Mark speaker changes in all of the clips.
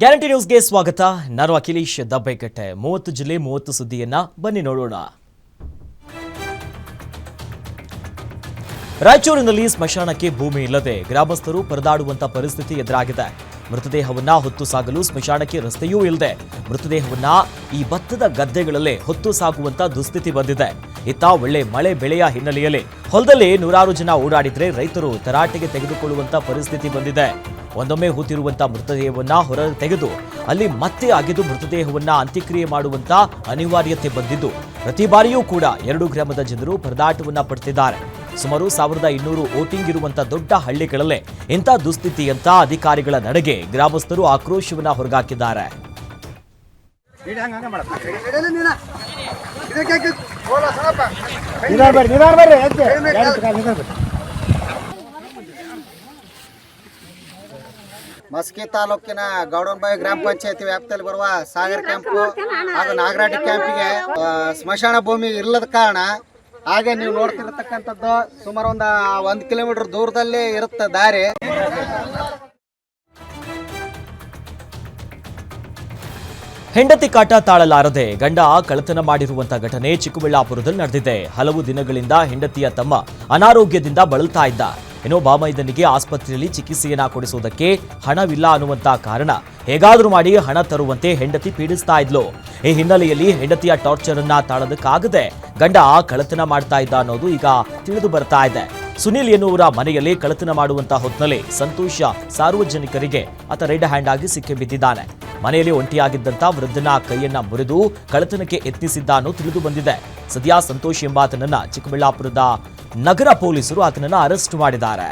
Speaker 1: Guarantee ನ್ಯೂಸ್ಗೆ ಸ್ವಾಗತ. ನಾನು ಅಖಿಲೇಶ್ ದಬ್ಬೆಕಟ್ಟೆ. 30 ಜಿಲ್ಲೆ 30 ಸುದ್ದಿಯನ್ನ ಬನ್ನಿ ನೋಡೋಣ. ರಾಯಚೂರಿನಲ್ಲಿ ಸ್ಮಶಾನಕ್ಕೆ ಭೂಮಿ ಇಲ್ಲದೆ ಗ್ರಾಮಸ್ಥರು ಪರದಾಡುವಂತ ಪರಿಸ್ಥಿತಿ ಎದುರಾಗಿದೆ. ಮೃತದೇಹವನ್ನ ಹೊತ್ತು ಸಾಗಲು ಸ್ಮಶಾನಕ್ಕೆ ರಸ್ತೆಯೂ ಇಲ್ಲದೆ ಮೃತದೇಹವನ್ನ ಈ ಭತ್ತದ ಗದ್ದೆಗಳಲ್ಲೇ ಹೊತ್ತು ಸಾಗುವಂತ ದುಸ್ಥಿತಿ ಬಂದಿದೆ. ಇತ್ತ ಒಳ್ಳೆ ಮಳೆ ಬೆಳೆಯ ಹಿನ್ನೆಲೆಯಲ್ಲಿ ಹೊಲದಲ್ಲಿ ನೂರಾರು ಜನ ಓಡಾಡಿದ್ರೆ ರೈತರು ತರಾಟೆಗೆ ತೆಗೆದುಕೊಳ್ಳುವಂತ ಪರಿಸ್ಥಿತಿ ಬಂದಿದೆ. ಒಂದೊಮ್ಮೆ ಹೂತಿರುವಂತ ಮೃತದೇಹವನ್ನ ಹೊರ ತೆಗೆದು ಅಲ್ಲಿ ಮತ್ತೆ ಅಗೆದು ಮೃತದೇಹವನ್ನ ಅಂತ್ಯಕ್ರಿಯೆ ಮಾಡುವಂತ ಅನಿವಾರ್ಯತೆ ಬಂದಿದ್ದು ಪ್ರತಿ ಬಾರಿಯೂ ಕೂಡ 2 ಗ್ರಾಮದ ಜನರು ಪರದಾಟವನ್ನ ಪಡ್ತಿದ್ದಾರೆ. ಸುಮಾರು 1200 ವೋಟಿಂಗ್ ಇರುವಂತ ದೊಡ್ಡ ಹಳ್ಳಿಗಳಲ್ಲೇ ಇಂಥ ದುಸ್ಥಿತಿ ಅಂತ ಅಧಿಕಾರಿಗಳ ನಡೆಗೆ ಗ್ರಾಮಸ್ಥರು ಆಕ್ರೋಶವನ್ನ ಹೊರಗಾಕಿದ್ದಾರೆ.
Speaker 2: ಮಸ್ಕಿ ತಾಲೂಕಿನ ಗೌಡನಬಾವಿ ಗ್ರಾಮ ಪಂಚಾಯತಿ ವ್ಯಾಪ್ತಿಯಲ್ಲಿ ಬರುವ ಸಾಗರ್ ಕ್ಯಾಂಪು ಹಾಗೂ ನಾಗರಾಟಿ ಕ್ಯಾಂಪಿಗೆ ಸ್ಮಶಾನ ಭೂಮಿ ಇಲ್ಲದ ಕಾರಣ ಹಾಗೆ ನೀವು ನೋಡ್ತಿರತಕ್ಕಂಥದ್ದು ಸುಮಾರು 1 ಕಿಲೋಮೀಟರ್ ದೂರದಲ್ಲಿ ಇರುತ್ತೆ ದಾರಿ.
Speaker 1: ಹೆಂಡತಿ ಕಾಟ ತಾಳಲಾರದೆ ಗಂಡ ಕಳ್ಳತನ ಮಾಡಿರುವಂತಹ ಘಟನೆ ಚಿಕ್ಕಬಳ್ಳಾಪುರದಲ್ಲಿ ನಡೆದಿದೆ. ಹಲವು ದಿನಗಳಿಂದ ಹೆಂಡತಿಯ ತಮ್ಮ ಅನಾರೋಗ್ಯದಿಂದ ಬಳಲ್ತಾ ಇದ್ದ. ಏನೋ ಬಾಮೈದನಿಗೆ ಆಸ್ಪತ್ರೆಯಲ್ಲಿ ಚಿಕಿತ್ಸೆಯನ್ನ ಕೊಡಿಸುವುದಕ್ಕೆ ಹಣವಿಲ್ಲ ಅನ್ನುವಂತ ಕಾರಣ ಹೇಗಾದ್ರೂ ಮಾಡಿ ಹಣ ತರುವಂತೆ ಹೆಂಡತಿ ಪೀಡಿಸ್ತಾ ಇದ್ಲು. ಈ ಹಿನ್ನೆಲೆಯಲ್ಲಿ ಹೆಂಡತಿಯ ಟಾರ್ಚರ್ ಅನ್ನ ತಾಳದಕ್ಕಾಗದೆ ಗಂಡ ಕಳ್ಳತನ ಮಾಡ್ತಾ ಇದ್ದ ಅನ್ನೋದು ಈಗ ತಿಳಿದು ಬರ್ತಾ ಇದೆ. ಸುನಿಲ್ ಎನ್ನುವರ ಮನೆಯಲ್ಲಿ ಕಳ್ಳತನ ಮಾಡುವಂತ ಹೊತ್ತಿನಲ್ಲಿ ಸಂತೋಷ ಸಾರ್ವಜನಿಕರಿಗೆ ಆತ ರೆಡ್ ಹ್ಯಾಂಡ್ ಆಗಿ ಸಿಕ್ಕಿ ಬಿದ್ದಿದ್ದಾನೆ. ಮನೆಯಲ್ಲಿ ಒಂಟಿಯಾಗಿದ್ದಂತ ವೃದ್ಧನ ಕೈಯನ್ನ ಮುರಿದು ಕಳ್ಳತನಕ್ಕೆ ಯತ್ನಿಸಿದ್ದ ಅನ್ನೋ ತಿಳಿದು ಬಂದಿದೆ. ಸದ್ಯ ಸಂತೋಷ್ ಎಂಬಾತನನ್ನ ಚಿಕ್ಕಬಳ್ಳಾಪುರದ ನಗರ ಪೊಲೀಸರು ಆತನನ್ನ ಅರೆಸ್ಟ್ ಮಾಡಿದ್ದಾರೆ.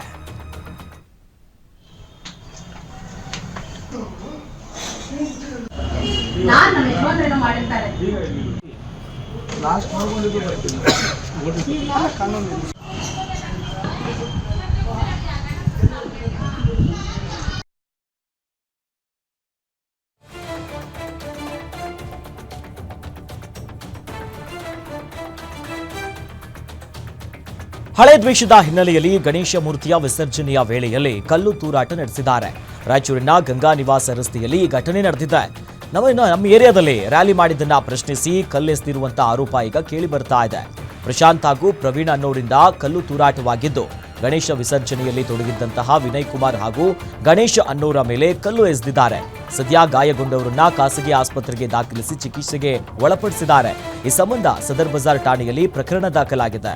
Speaker 1: ಹಳೆ ದ್ವೇಷದ ಹಿನ್ನೆಲೆಯಲ್ಲಿ ಗಣೇಶ ಮೂರ್ತಿಯ ವಿಸರ್ಜನೆಯ ವೇಳೆಯಲ್ಲಿ ಕಲ್ಲು ತೂರಾಟ ನಡೆಸಿದ್ದಾರೆ. ರಾಯಚೂರಿನ ಗಂಗಾ ನಿವಾಸ ರಸ್ತೆಯಲ್ಲಿ ಈ ಘಟನೆ ನಡೆದಿದೆ. ನಮ್ಮ ಏರಿಯಾದಲ್ಲಿ ರ್ಯಾಲಿ ಮಾಡಿದ್ದನ್ನ ಪ್ರಶ್ನಿಸಿ ಕಲ್ಲೆಸೆದಿರುವಂತಹ ಆರೋಪ ಈಗ ಕೇಳಿ ಬರ್ತಾ ಇದೆ. ಪ್ರಶಾಂತ್ ಹಾಗೂ ಪ್ರವೀಣ್ ಅನ್ನೋರಿಂದ ಕಲ್ಲು ತೂರಾಟವಾಗಿದ್ದು ಗಣೇಶ ವಿಸರ್ಜನೆಯಲ್ಲಿ ತೊಡಗಿದ್ದಂತಹ ವಿನಯ್ ಕುಮಾರ್ ಹಾಗೂ ಗಣೇಶ್ ಅನ್ನೋರ ಮೇಲೆ ಕಲ್ಲು ಎಸೆದಿದ್ದಾರೆ. ಸದ್ಯ ಗಾಯಗೊಂಡವರನ್ನ ಖಾಸಗಿ ಆಸ್ಪತ್ರೆಗೆ ದಾಖಲಿಸಿ ಚಿಕಿತ್ಸೆಗೆ ಒಳಪಡಿಸಿದ್ದಾರೆ. ಈ ಸಂಬಂಧ ಸದರ್ ಬಜಾರ್ ಠಾಣೆಯಲ್ಲಿ ಪ್ರಕರಣ ದಾಖಲಾಗಿದೆ.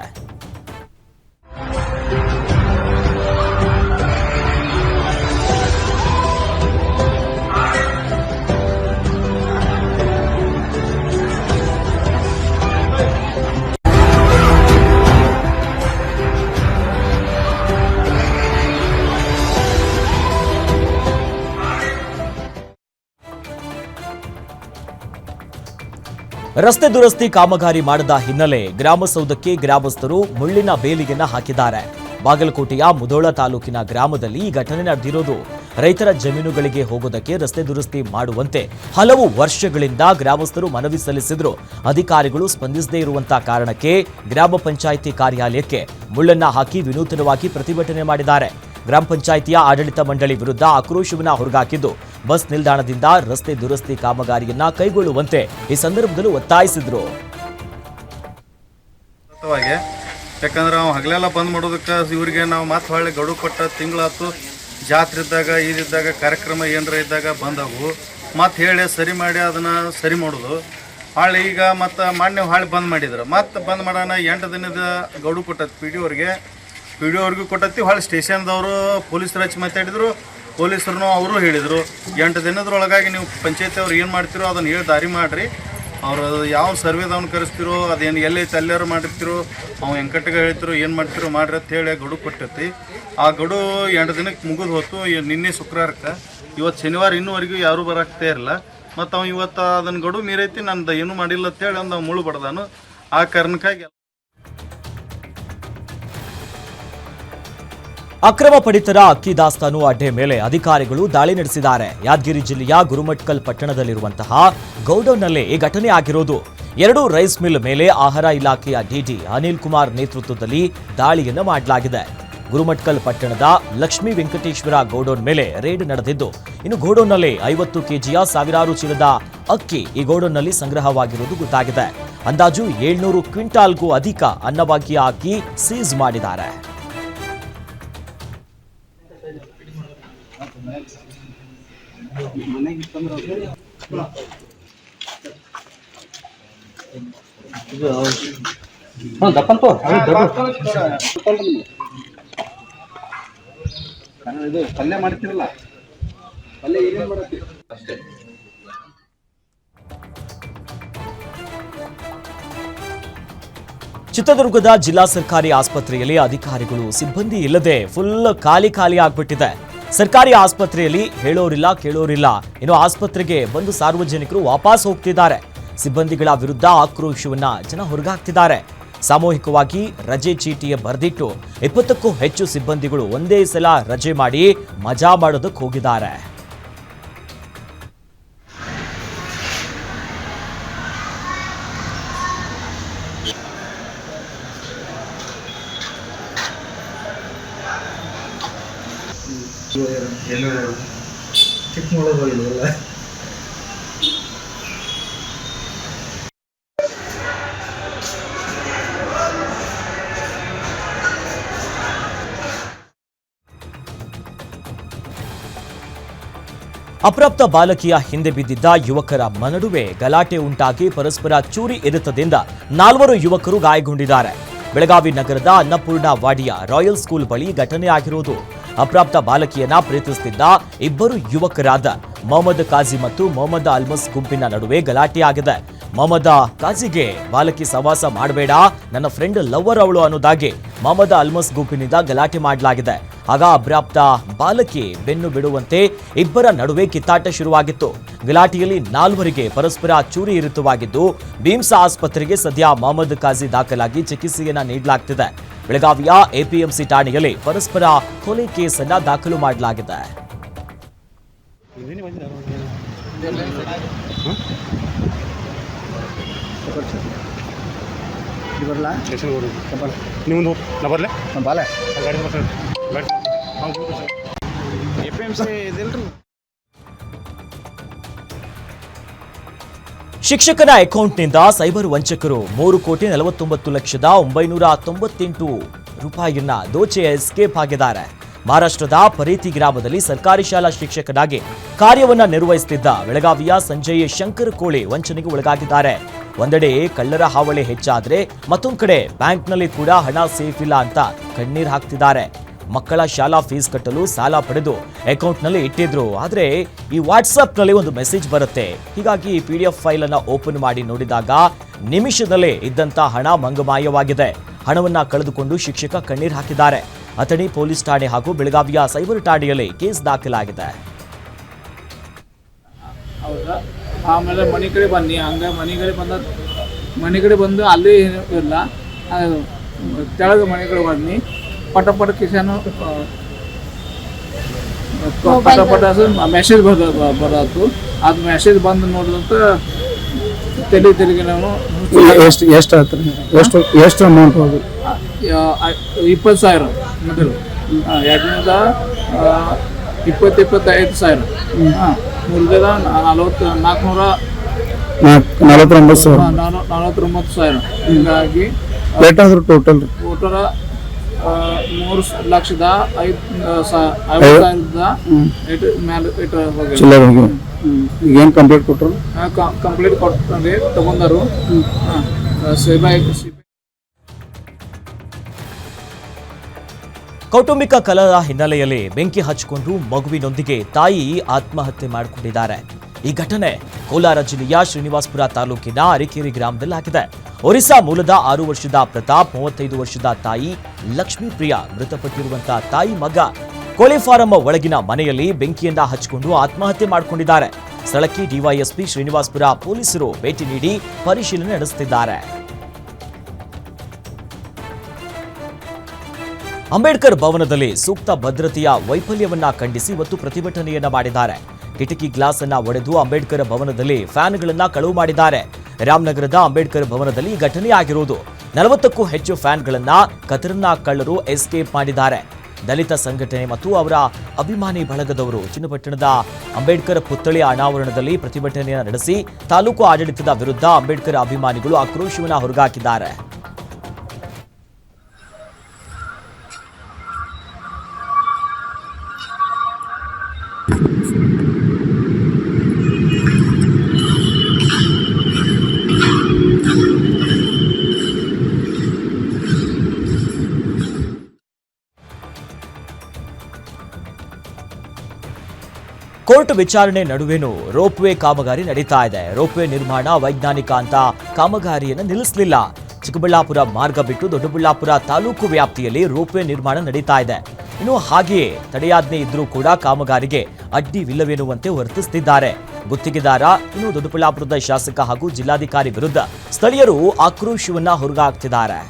Speaker 1: ರಸ್ತೆ ದುರಸ್ತಿ ಕಾಮಗಾರಿ ಮಾಡದ ಹಿನ್ನೆಲೆ ಗ್ರಾಮಸೌಧಕ್ಕೆ ಗ್ರಾಮಸ್ಥರು ಮುಳ್ಳಿನ ಬೇಲಿಗೆನ್ನ ಹಾಕಿದ್ದಾರೆ. ಬಾಗಲಕೋಟೆಯ ಮುಧೋಳ ತಾಲೂಕಿನ ಗ್ರಾಮದಲ್ಲಿ ಈ ಘಟನೆ ನಡೆದಿರೋದು. ರೈತರ ಜಮೀನುಗಳಿಗೆ ಹೋಗೋದಕ್ಕೆ ರಸ್ತೆ ದುರಸ್ತಿ ಮಾಡುವಂತೆ ಹಲವು ವರ್ಷಗಳಿಂದ ಗ್ರಾಮಸ್ಥರು ಮನವಿ ಸಲ್ಲಿಸಿದ್ರು. ಅಧಿಕಾರಿಗಳು ಸ್ಪಂದಿಸದೇ ಇರುವಂತಹ ಕಾರಣಕ್ಕೆ ಗ್ರಾಮ ಪಂಚಾಯಿತಿ ಕಾರ್ಯಾಲಯಕ್ಕೆ ಮುಳ್ಳನ್ನ ಹಾಕಿ ವಿನೂತನವಾಗಿ ಪ್ರತಿಭಟನೆ ಮಾಡಿದ್ದಾರೆ. ಗ್ರಾಮ ಪಂಚಾಯಿತಿಯ ಆಡಳಿತ ಮಂಡಳಿ ವಿರುದ್ಧ ಆಕ್ರೋಶವನ್ನ ಹೊರಗಾಕಿದ್ದು ಬಸ್ ನಿಲ್ದಾಣದಿಂದ ರಸ್ತೆ ದುರಸ್ತಿ ಕಾಮಗಾರಿಯನ್ನ ಕೈಗೊಳ್ಳುವಂತೆ ಈ ಸಂದರ್ಭದಲ್ಲಿ ಒತ್ತಾಯಿಸಿದ್ರು.
Speaker 3: ಯಾಕಂದ್ರೆ ನಾವು ಹಗಲೆಲ್ಲ ಬಂದ್ ಮಾಡೋದಕ್ಕೆ ಇವರಿಗೆ ನಾವು ಮತ್ತೆ ಹೊಳ್ಳಿ ಗಡುವು ಕೊಟ್ಟ ತಿಂಗಳಾತು. ಜಾತ್ರೆ ಇದ್ದಾಗ ಇದ್ದಾಗ ಕಾರ್ಯಕ್ರಮ ಏನಾರ ಇದ್ದಾಗ ಬಂದವು ಮತ್ತೆ ಹೇಳಿ ಸರಿ ಮಾಡಿ ಅದನ್ನು ಸರಿ ಮಾಡೋದು. ಹಾಳೆ ಈಗ ಮತ್ತು ಮಾನ್ಯ ಹಾಳೆ ಬಂದ್ ಮಾಡಿದ್ರು. ಮತ್ತೆ ಬಂದ್ ಮಾಡೋಣ 8 ದಿನದ ಗಡುವು ಕೊಟ್ಟತಿ ಪಿ ಡಿ ಅವ್ರಿಗೂ ಕೊಟ್ಟತಿ. ಹಾಳೆ ಸ್ಟೇಷನ್ದವರು ಪೊಲೀಸರು ಹಚ್ಚಿ ಮಾತಾಡಿದ್ರು. ಪೊಲೀಸರು ಅವರು ಹೇಳಿದರು 8 ದಿನದೊಳಗಾಗಿ ನೀವು ಪಂಚಾಯತಿ ಅವ್ರು ಏನು ಮಾಡ್ತಿರೋ ಅದನ್ನು ಹೇಳಿ ದಾರಿ ಮಾಡಿರಿ. ಅವರು ಯಾವ ಸರ್ವೇದವ್ನು ಕರೆಸ್ತಿರೋ ಅದೇನು ಎಲ್ಲೈತೆ ಅಲ್ಲಾರು ಮಾಡಿರ್ತಿರೋ ಅವ್ನು ಎಂಕಟ್ಟಿಗೆ ಹೇಳ್ತಿರೋ ಏನು ಮಾಡ್ತಿರೋ ಮಾಡ್ರಿ ಅಂತ ಹೇಳಿ ಗಡುವು ಕೊಟ್ಟೈತಿ. ಆ ಗಡುವು 2 ದಿನಕ್ಕೆ ಮುಗಿದು ಹೋತು. ನಿನ್ನೆ ಶುಕ್ರವಾರಕ್ಕೆ, ಇವತ್ತು ಶನಿವಾರ ಇನ್ನೂವರೆಗೂ ಯಾರೂ ಬರೋಕ್ಕೆ ಇರಲ್ಲ. ಮತ್ತು ಅವ್ನು ಇವತ್ತು ಅದನ್ನು ಗಡುವು ಮೀರೈತಿ, ನಂದು ಏನೂ ಮಾಡಿಲ್ಲ ಅಂತೇಳಿ ಅಂದು ಮುಳು ಬಡ್ದಾನು. ಆ ಕಾರಣಕ್ಕಾಗಿ
Speaker 1: ಅಕ್ರಮ ಪಡಿತರ ಅಕ್ಕಿ ದಾಸ್ತಾನು ಅಡ್ಡೆ ಮೇಲೆ ಅಧಿಕಾರಿಗಳು ದಾಳಿ ನಡೆಸಿದ್ದಾರೆ. ಯಾದಗಿರಿ ಜಿಲ್ಲೆಯ ಗುರುಮಟ್ಕಲ್ ಪಟ್ಟಣದಲ್ಲಿರುವಂತಹ ಗೌಡೌನ್ನಲ್ಲಿ ಈ ಘಟನೆ ಆಗಿರೋದು. 2 ರೈಸ್ ಮಿಲ್ ಮೇಲೆ ಆಹಾರ ಇಲಾಖೆಯ ಡಿಡಿ ಅನಿಲ್ ಕುಮಾರ್ ನೇತೃತ್ವದಲ್ಲಿ ದಾಳಿಯನ್ನು ಮಾಡಲಾಗಿದೆ. ಗುರುಮಟ್ಕಲ್ ಪಟ್ಟಣದ ಲಕ್ಷ್ಮೀ ವೆಂಕಟೇಶ್ವರ ಗೋಡೌನ್ ಮೇಲೆ ರೇಡ್ ನಡೆದಿದ್ದು, ಇನ್ನು ಗೋಡೌನ್ನಲ್ಲಿ 50 ಕೆಜಿಯ ಸಾವಿರಾರು ಚೀಲದ ಅಕ್ಕಿ ಈ ಗೋಡೌನ್ನಲ್ಲಿ ಸಂಗ್ರಹವಾಗಿರುವುದು ಗೊತ್ತಾಗಿದೆ. ಅಂದಾಜು 700 ಕ್ವಿಂಟಾಲ್ಗೂ ಅಧಿಕ ಅನ್ನಭಾಗ್ಯ ಅಕ್ಕಿ ಸೀಸ್ ಮಾಡಿದ್ದಾರೆ.
Speaker 2: ಪಲ್ಯ ಮಾಡ್ತಿರಲ್ಲ, ಪಲ್ಯ ಏನೇನು ಮಾಡುತ್ತೆ ಅಷ್ಟೇ.
Speaker 1: ಚಿತ್ರದುರ್ಗದ ಜಿಲ್ಲಾ ಸರ್ಕಾರಿ ಆಸ್ಪತ್ರೆಯಲ್ಲಿ ಅಧಿಕಾರಿಗಳು ಸಿಬ್ಬಂದಿ ಇಲ್ಲದೆ ಫುಲ್ ಖಾಲಿ ಆಗ್ಬಿಟ್ಟಿದೆ. ಸರ್ಕಾರಿ ಆಸ್ಪತ್ರೆಯಲ್ಲಿ ಹೇಳೋರಿಲ್ಲ ಕೇಳೋರಿಲ್ಲ. ಇನ್ನು ಆಸ್ಪತ್ರೆಗೆ ಬಂದು ಸಾರ್ವಜನಿಕರು ವಾಪಸ್ ಹೋಗ್ತಿದ್ದಾರೆ. ಸಿಬ್ಬಂದಿಗಳ ವಿರುದ್ಧ ಆಕ್ರೋಶವನ್ನ ಜನ ಹೊರಗಾಕ್ತಿದ್ದಾರೆ. ಸಾಮೂಹಿಕವಾಗಿ ರಜೆ ಚೀಟಿಯ ಬರೆದಿಟ್ಟು 20ಕ್ಕೂ ಹೆಚ್ಚು ಸಿಬ್ಬಂದಿಗಳು ಒಂದೇ ಸಲ ರಜೆ ಮಾಡಿ ಮಜಾ ಮಾಡೋದಕ್ಕೆ ಹೋಗಿದ್ದಾರೆ.
Speaker 2: ಚಿಕ್ಕಮಗಳೂರಲ್ಲಿ
Speaker 1: ಅಪ್ರಾಪ್ತ ಬಾಲಕಿಯ ಹಿಂದೆ ಬಿದ್ದಿದ್ದ ಯುವಕರ ನಡುವೆ ಗಲಾಟೆ ಉಂಟಾಗಿ ಪರಸ್ಪರ ಚೂರಿ ಇರಿತದಿಂದ 4 ಯುವಕರು ಗಾಯಗೊಂಡಿದ್ದಾರೆ. ಬೆಳಗಾವಿ ನಗರದ ಅನ್ನಪೂರ್ಣ ವಾಡಿಯ ರಾಯಲ್ ಸ್ಕೂಲ್ ಬಳಿ ಘಟನೆ ಆಗಿರುವುದು. ಅಪ್ರಾಪ್ತ ಬಾಲಕಿಯನ್ನ ಪ್ರೀತಿಸುತ್ತಿದ್ದ 2 ಯುವಕರಾದ ಮೊಹಮ್ಮದ್ ಕಾಜಿ ಮತ್ತು ಮೊಹಮ್ಮದ್ ಅಲ್ಮಸ್ ಗುಂಪಿನ ನಡುವೆ ಗಲಾಟೆಯಾಗಿದೆ. ಮೊಹಮ್ಮದ್ ಕಾಜಿಗೆ ಬಾಲಕಿ ಸವಾಸ ಮಾಡಬೇಡ, ನನ್ನ ಫ್ರೆಂಡ್ ಲವರ್ ಅವಳು ಅನ್ನೋದಾಗಿ ಮೊಹಮ್ಮದ್ ಅಲ್ಮಸ್ ಗುಂಪಿನಿಂದ ಗಲಾಟೆ ಮಾಡಲಾಗಿದೆ. ಆಗ ಅಪ್ರಾಪ್ತ ಬಾಲಕಿ ಬೆನ್ನು ಬಿಡುವಂತೆ ಇಬ್ಬರ ನಡುವೆ ಕಿತ್ತಾಟ ಶುರುವಾಗಿತ್ತು. ಗಲಾಟೆಯಲ್ಲಿ 4 ಪರಸ್ಪರ ಚೂರಿ ಇರಿತವಾಗಿದ್ದು, ಬೀಮ್ಸ್ ಆಸ್ಪತ್ರೆಗೆ ಸದ್ಯ ಮೊಹಮ್ಮದ್ ಕಾಜಿ ದಾಖಲಾಗಿ ಚಿಕಿತ್ಸೆಯನ್ನ ನೀಡಲಾಗ್ತಿದೆ. ಬೆಳಗಾವಿಯ ಎಪಿಎಂಸಿ ಠಾಣೆಯಲ್ಲಿ ಪರಸ್ಪರ ಕೊಲೆ ಕೇಸನ್ನ ದಾಖಲು ಮಾಡಲಾಗಿದೆ. ಶಿಕ್ಷಕನ ಅಕೌಂಟ್ನಿಂದ ಸೈಬರ್ ವಂಚಕರು 3,49,998 ರೂಪಾಯಿಯನ್ನ ದೋಚಿ ಎಸ್ಕೇಪ್ ಆಗಿದ್ದಾರೆ. ಮಹಾರಾಷ್ಟ್ರದ ಪರೇತಿ ಗ್ರಾಮದಲ್ಲಿ ಸರ್ಕಾರಿ ಶಾಲಾ ಶಿಕ್ಷಕನಾಗಿ ಕಾರ್ಯವನ್ನ ನಿರ್ವಹಿಸುತ್ತಿದ್ದ ಬೆಳಗಾವಿಯ ಸಂಜಯ್ ಶಂಕರ್ ಕೋಳಿ ವಂಚನೆಗೆ ಒಳಗಾಗಿದ್ದಾರೆ. ಒಂದೆಡೆ ಕಳ್ಳರ ಹಾವಳಿ ಹೆಚ್ಚಾದ್ರೆ ಮತ್ತೊಂದು ಕಡೆ ಬ್ಯಾಂಕ್ನಲ್ಲಿ ಕೂಡ ಹಣ ಸೇಫ್ ಇಲ್ಲ ಅಂತ ಕಣ್ಣೀರು ಹಾಕ್ತಿದ್ದಾರೆ. ಮಕ್ಕಳ ಶಾಲಾ ಫೀಸ್ ಕಟ್ಟಲು ಸಾಲ ಪಡೆದು ಅಕೌಂಟ್ನಲ್ಲಿ ಇಟ್ಟಿದ್ರು. ಆದರೆ ಈ ವಾಟ್ಸ್ಆಪ್ನಲ್ಲಿ ಒಂದು ಮೆಸೇಜ್ ಬರುತ್ತೆ. ಹೀಗಾಗಿ ಈ PDF ಫೈಲ್ ಅನ್ನ ಓಪನ್ ಮಾಡಿ ನೋಡಿದಾಗ ನಿಮಿಷದಲ್ಲೇ ಇದ್ದಂತ ಹಣ ಮಂಗಮಾಯವಾಗಿದೆ. ಹಣವನ್ನ ಕಳೆದುಕೊಂಡು ಶಿಕ್ಷಕ ಕಣ್ಣೀರು ಹಾಕಿದ್ದಾರೆ. ಅಥಣಿ ಪೊಲೀಸ್ ಠಾಣೆ ಹಾಗೂ ಬೆಳಗಾವಿಯ ಸೈಬರ್ ಠಾಣೆಯಲ್ಲಿ ಕೇಸ್ ದಾಖಲಾಗಿದೆ.
Speaker 4: ಆಮೇಲೆ ಮನೆ ಕಡೆ ಬನ್ನಿ, ಹಂಗೆ ಮನೆ ಕಡೆ ಬಂದು ಅಲ್ಲಿ ಇಲ್ಲ, ತೆಳಗೆ ಮನೆ ಕಡೆ ಬನ್ನಿ, ಪಟ ಕಿಶಾನು ಪಟ ಮೆಸೇಜ್ ಬರೋದು. ಅದು ಮೆಸೇಜ್ ಬಂದು ನೋಡಿದಂತ ತೆರಿಗೆ ನಾವು
Speaker 2: ಎಷ್ಟು ಅಮೌಂಟ್
Speaker 4: 20,000 ಮೊದಲು 25,000 ಮುರಿದ 449,000. ಹೀಗಾಗಿ ಟೋಟಲ್
Speaker 2: 3,50,000 ಏನು ಕಂಪ್ಲೇಂಟ್ ಕೊಟ್ಟರು?
Speaker 4: ಕಂಪ್ಲೇಂಟ್ ಕೊಟ್ಟರೆ ತಗೊಂಡರು.
Speaker 1: ಕೌಟುಂಬಿಕ ಕಲಹ ಹಿನ್ನೆಲೆಯಲ್ಲಿ ಬೆಂಕಿ ಹಚ್ಚಿಕೊಂಡು ಮಗುವಿನೊಂದಿಗೆ ತಾಯಿ ಆತ್ಮಹತ್ಯೆ ಮಾಡಿಕೊಂಡಿದ್ದಾರೆ. ಈ ಘಟನೆ ಕೋಲಾರ ಜಿಲ್ಲೆಯ ಶ್ರೀನಿವಾಸಪುರ ತಾಲೂಕಿನ ಅರಿಕೇರಿ ಗ್ರಾಮದಲ್ಲಾಗಿದೆ. ಒರಿಸ್ಸಾ ಮೂಲದ 6 ವರ್ಷದ ಪ್ರತಾಪ್, 35 ವರ್ಷದ ತಾಯಿ ಲಕ್ಷ್ಮೀ ಪ್ರಿಯಾ ಮೃತಪಟ್ಟಿರುವಂತಹ ತಾಯಿ ಮಗ ಕೋಳಿ ಫಾರಂ ಒಳಗಿನ ಮನೆಯಲ್ಲಿ ಬೆಂಕಿಯನ್ನ ಹಚ್ಚಿಕೊಂಡು ಆತ್ಮಹತ್ಯೆ ಮಾಡಿಕೊಂಡಿದ್ದಾರೆ. ಸ್ಥಳಕ್ಕೆ ಡಿವೈಎಸ್ಪಿ ಶ್ರೀನಿವಾಸಪುರ ಪೊಲೀಸರು ಭೇಟಿ ನೀಡಿ ಪರಿಶೀಲನೆ ನಡೆಸುತ್ತಿದ್ದಾರೆ. ಅಂಬೇಡ್ಕರ್ ಭವನದಲ್ಲಿ ಸೂಕ್ತ ಭದ್ರತೆಯ ವೈಫಲ್ಯವನ್ನ ಖಂಡಿಸಿ ಇವತ್ತು ಪ್ರತಿಭಟನೆಯನ್ನ ಮಾಡಿದ್ದಾರೆ. ಕಿಟಕಿ ಗ್ಲಾಸ್ ಅನ್ನ ಒಡೆದು ಅಂಬೇಡ್ಕರ್ ಭವನದಲ್ಲಿ ಫ್ಯಾನ್ಗಳನ್ನ ಕಳವು ಮಾಡಿದ್ದಾರೆ. ರಾಮನಗರದ ಅಂಬೇಡ್ಕರ್ ಭವನದಲ್ಲಿ ಘಟನೆ ಆಗಿರುವುದು. 40ಕ್ಕೂ ಹೆಚ್ಚು ಫ್ಯಾನ್ಗಳನ್ನ ಕತರ್ನಾ ಕಳ್ಳರು ಎಸ್ಕೇಪ್ ಮಾಡಿದ್ದಾರೆ. ದಲಿತ ಸಂಘಟನೆ ಮತ್ತು ಅವರ ಅಭಿಮಾನಿ ಬಳಗದವರು ಚನ್ನಪಟ್ಟಣದ ಅಂಬೇಡ್ಕರ್ ಪುತ್ಥಳಿ ಅನಾವರಣದಲ್ಲಿ ಪ್ರತಿಭಟನೆಯನ್ನು ನಡೆಸಿ ತಾಲೂಕು ಆಡಳಿತದ ವಿರುದ್ಧ ಅಂಬೇಡ್ಕರ್ ಅಭಿಮಾನಿಗಳು ಆಕ್ರೋಶವನ್ನು ಹೊರಹಾಕಿದ್ದಾರೆ. ಕೋರ್ಟ್ ವಿಚಾರಣೆ ನಡುವೆನೂ ರೋಪ್ವೇ ಕಾಮಗಾರಿ ನಡೀತಾ ಇದೆ. ರೋಪ್ವೇ ನಿರ್ಮಾಣ ವೈಜ್ಞಾನಿಕ ಅಂತ ಕಾಮಗಾರಿಯನ್ನು ನಿಲ್ಲಿಸಲಿಲ್ಲ. ಚಿಕ್ಕಬಳ್ಳಾಪುರ ಮಾರ್ಗ ಬಿಟ್ಟು ದೊಡ್ಡಬಳ್ಳಾಪುರ ತಾಲೂಕು ವ್ಯಾಪ್ತಿಯಲ್ಲಿ ರೋಪ್ವೇ ನಿರ್ಮಾಣ ನಡೀತಾ ಇದೆ. ಇನ್ನು ಹಾಗೆಯೇ ತಡೆಯಾಜ್ಞೆ ಇದ್ರೂ ಕೂಡ ಕಾಮಗಾರಿಗೆ ಅಡ್ಡಿವಿಲ್ಲವೆನ್ನುವಂತೆ ವರ್ತಿಸುತ್ತಿದ್ದಾರೆ ಗುತ್ತಿಗೆದಾರ. ಇನ್ನು ದೊಡ್ಡಬಳ್ಳಾಪುರದ ಶಾಸಕ ಹಾಗೂ ಜಿಲ್ಲಾಧಿಕಾರಿ ವಿರುದ್ಧ ಸ್ಥಳೀಯರು ಆಕ್ರೋಶವನ್ನ ಹೊರಹಾಕ್ತಿದ್ದಾರೆ.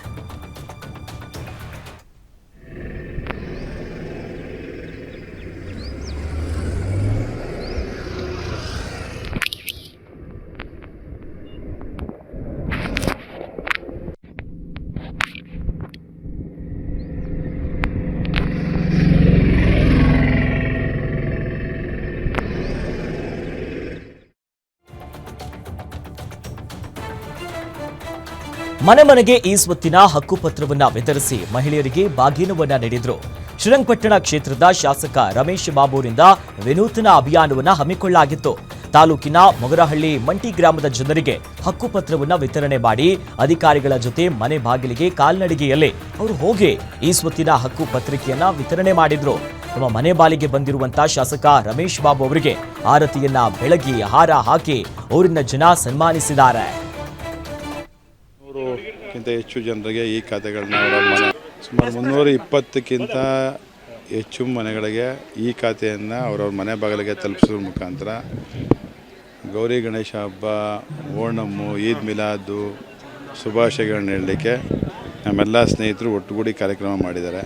Speaker 1: ಮನೆ ಮನೆಗೆ ಈ ಸ್ವತ್ತಿನ ಹಕ್ಕುಪತ್ರವನ್ನ ವಿತರಿಸಿ ಮಹಿಳೆಯರಿಗೆ ಬಾಗಿನವನ್ನ ನೀಡಿದ್ರು. ಶ್ರೀರಂಗಪಟ್ಟಣ ಕ್ಷೇತ್ರದ ಶಾಸಕ ರಮೇಶ್ ಬಾಬುರಿಂದ ವಿನೂತನ ಅಭಿಯಾನವನ್ನ ಹಮ್ಮಿಕೊಳ್ಳಲಾಗಿತ್ತು. ತಾಲೂಕಿನ ಮೊಗರಹಳ್ಳಿ ಮಂಟಿ ಗ್ರಾಮದ ಜನರಿಗೆ ಹಕ್ಕುಪತ್ರವನ್ನ ವಿತರಣೆ ಮಾಡಿ ಅಧಿಕಾರಿಗಳ ಜೊತೆ ಮನೆ ಬಾಗಿಲಿಗೆ ಕಾಲ್ನಡಿಗೆಯಲ್ಲೇ ಅವರು ಹೋಗಿ ಈ ಸ್ವತ್ತಿನ ಹಕ್ಕು ಪತ್ರಿಕೆಯನ್ನ ವಿತರಣೆ ಮಾಡಿದ್ರು. ತಮ್ಮ ಮನೆ ಬಾಲಿಗೆ ಬಂದಿರುವಂತಹ ಶಾಸಕ ರಮೇಶ್ ಬಾಬು ಅವರಿಗೆ ಆರತಿಯನ್ನ ಬೆಳಗಿ ಹಾರ ಹಾಕಿ ಊರಿನ ಜನ ಸನ್ಮಾನಿಸಿದ್ದಾರೆ.
Speaker 5: ಕ್ಕಿಂತ ಹೆಚ್ಚು ಜನರಿಗೆ ಈ ಖಾತೆಗಳನ್ನ ಅವರ ಮನೆ ಸುಮಾರು 320ಕ್ಕಿಂತ ಹೆಚ್ಚು ಮನೆಗಳಿಗೆ ಈ ಖಾತೆಯನ್ನು ಅವರವ್ರ ಮನೆ ಬಾಗಿಲಿಗೆ ತಲುಪಿಸೋದ್ರ ಮುಖಾಂತರ ಗೌರಿ ಗಣೇಶ ಹಬ್ಬ, ಓಣಮ್ಮು, ಈದ್ ಮಿಲಾದು ಶುಭಾಶಯಗಳನ್ನ ಹೇಳಲಿಕ್ಕೆ ನಮ್ಮೆಲ್ಲ ಸ್ನೇಹಿತರು ಒಟ್ಟುಗೂಡಿ ಕಾರ್ಯಕ್ರಮ ಮಾಡಿದ್ದಾರೆ.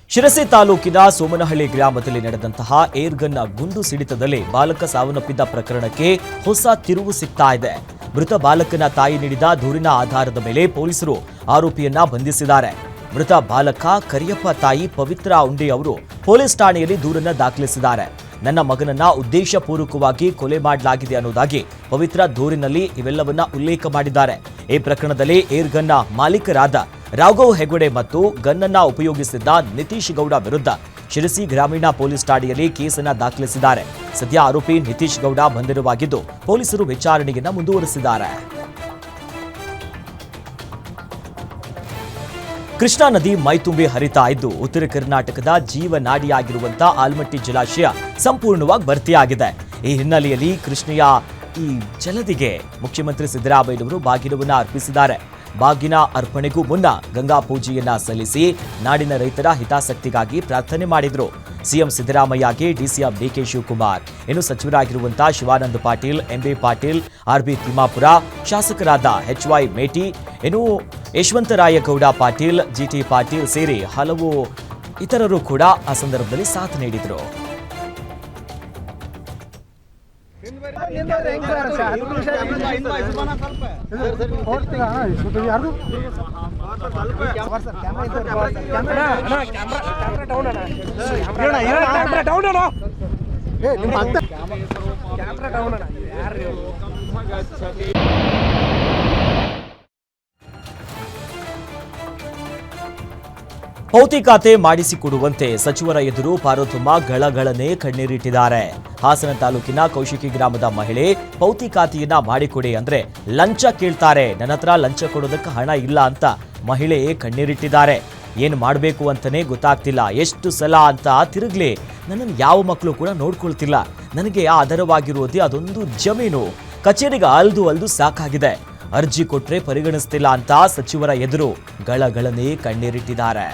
Speaker 1: ಶಿರಸಿ ತಾಲೂಕಿನ ಸೋಮನಹಳ್ಳಿ ಗ್ರಾಮದಲ್ಲಿ ನಡೆದಂತಹ ಏರ್ಗನ್ನ ಗುಂಡು ಸಿಡಿತದಲ್ಲಿ ಬಾಲಕ ಸಾವನ್ನಪ್ಪಿದ್ದ ಪ್ರಕರಣಕ್ಕೆ ಹೊಸ ತಿರುವು ಸಿಗ್ತಾ ಇದೆ. ಮೃತ ಬಾಲಕನ ತಾಯಿ ನೀಡಿದ ದೂರಿನ ಆಧಾರದ ಮೇಲೆ ಪೊಲೀಸರು ಆರೋಪಿಯನ್ನ ಬಂಧಿಸಿದ್ದಾರೆ. ಮೃತ ಬಾಲಕ ಕರಿಯಪ್ಪ ತಾಯಿ ಪವಿತ್ರ ಉಂಡಿ ಅವರು ಪೊಲೀಸ್ ಠಾಣೆಯಲ್ಲಿ ದೂರನ್ನ ದಾಖಲಿಸಿದ್ದಾರೆ. ನನ್ನ ಮಗನನ್ನ ಉದ್ದೇಶಪೂರ್ವಕವಾಗಿ ಕೊಲೆ ಮಾಡಲಾಗಿದೆ ಅನ್ನೋದಾಗಿ ಪವಿತ್ರ ದೂರಿನಲ್ಲಿ ಇವೆಲ್ಲವನ್ನ ಉಲ್ಲೇಖ ಮಾಡಿದ್ದಾರೆ. ಈ ಪ್ರಕರಣದಲ್ಲಿ ಏರ್ಗನ್ನ ಮಾಲೀಕರಾದ ರಾಘವ್ ಹೆಗಡೆ ಮತ್ತು ಗನ್ನನ್ನ ಉಪಯೋಗಿಸಿದ್ದ ನಿತೀಶ್ ಗೌಡ ವಿರುದ್ಧ ಶಿರಸಿ ಗ್ರಾಮೀಣ ಪೊಲೀಸ್ ಠಾಣೆಯಲ್ಲಿ ಕೇಸನ್ನ ದಾಖಲಿಸಿದ್ದಾರೆ. ಸದ್ಯ ಆರೋಪಿ ನಿತೀಶ್ ಗೌಡ ಬಂಧಿತವಾಗಿದ್ದು ಪೊಲೀಸರು ವಿಚಾರಣೆಯನ್ನ ಮುಂದುವರೆಸಿದ್ದಾರೆ. ಕೃಷ್ಣಾ ನದಿ ಮೈತುಂಬಿ ಹರಿತಾ ಇದ್ದು ಉತ್ತರ ಕರ್ನಾಟಕದ ಜೀವನಾಡಿಯಾಗಿರುವಂತಹ ಆಲ್ಮಟ್ಟಿ ಜಲಾಶಯ ಸಂಪೂರ್ಣವಾಗಿ ಭರ್ತಿಯಾಗಿದೆ. ಈ ಹಿನ್ನೆಲೆಯಲ್ಲಿ ಕೃಷ್ಣೆಯ ಈ ಜಲದಿಗೆ ಮುಖ್ಯಮಂತ್ರಿ ಸಿದ್ದರಾಮಯ್ಯನವರು ಬಾಗಿನವನ್ನ ಅರ್ಪಿಸಿದ್ದಾರೆ. ಬಾಗಿನ ಅರ್ಪಣೆಗೂ ಮುನ್ನ ಗಂಗಾ ಪೂಜೆಯನ್ನ ಸಲ್ಲಿಸಿ ನಾಡಿನ ರೈತರ ಹಿತಾಸಕ್ತಿಗಾಗಿ ಪ್ರಾರ್ಥನೆ ಮಾಡಿದ್ರು. ಸಿಎಂ ಸಿದ್ದರಾಮಯ್ಯಗೆ ಡಿಸಿಎಂ ಡಿಕೆ ಶಿವಕುಮಾರ್, ಇನ್ನು ಸಚಿವರಾಗಿರುವಂತಹ ಶಿವಾನಂದ ಪಾಟೀಲ್, ಎಂಬಿ ಪಾಟೀಲ್, ಆರ್ಬಿ ತಿಮ್ಮಾಪುರ, ಶಾಸಕರಾದ ಎಚ್ವೈ ಮೇಟಿ, ಇನ್ನು ಯಶವಂತರಾಯಗೌಡ ಪಾಟೀಲ್, ಜಿಟಿ ಪಾಟೀಲ್ ಸೇರಿ ಹಲವು ಇತರರು ಕೂಡ ಆ ಸಂದರ್ಭದಲ್ಲಿ ಸಾಥ್ ನೀಡಿದರು. ಪೌತಿ ಖಾತೆ ಮಾಡಿಸಿಕೊಡುವಂತೆ ಸಚಿವರ ಎದುರು ಪಾರ್ವತಮ್ಮ ಗಳಗಳನೆ ಕಣ್ಣೀರಿಟ್ಟಿದ್ದಾರೆ. ಹಾಸನ ತಾಲೂಕಿನ ಕೌಶಿಕಿ ಗ್ರಾಮದ ಮಹಿಳೆ ಪೌತಿ ಖಾತೆಯನ್ನ ಮಾಡಿಕೊಡಿ ಅಂದ್ರೆ ಲಂಚ ಕೇಳ್ತಾರೆ, ನನ್ನ ಹತ್ರ ಲಂಚ ಕೊಡೋದಕ್ಕೆ ಹಣ ಇಲ್ಲ ಅಂತ ಮಹಿಳೆ ಕಣ್ಣೀರಿಟ್ಟಿದ್ದಾರೆ. ಏನ್ ಮಾಡಬೇಕು ಅಂತಾನೆ ಗೊತ್ತಾಗ್ತಿಲ್ಲ, ಎಷ್ಟು ಸಲ ಅಂತ ತಿರುಗ್ಲಿ, ನನ್ನನ್ನು ಯಾವ ಮಕ್ಕಳು ಕೂಡ ನೋಡ್ಕೊಳ್ತಿಲ್ಲ, ನನಗೆ ಆಧಾರವಾಗಿರುವುದೇ ಅದೊಂದು ಜಮೀನು, ಕಚೇರಿಗೆ ಅಲ್ದು ಸಾಕಾಗಿದೆ, ಅರ್ಜಿ ಕೊಟ್ರೆ ಪರಿಗಣಿಸ್ತಿಲ್ಲ ಅಂತ ಸಚಿವರ ಎದುರು ಗಳಗಳನೆ ಕಣ್ಣೀರಿಟ್ಟಿದ್ದಾರೆ.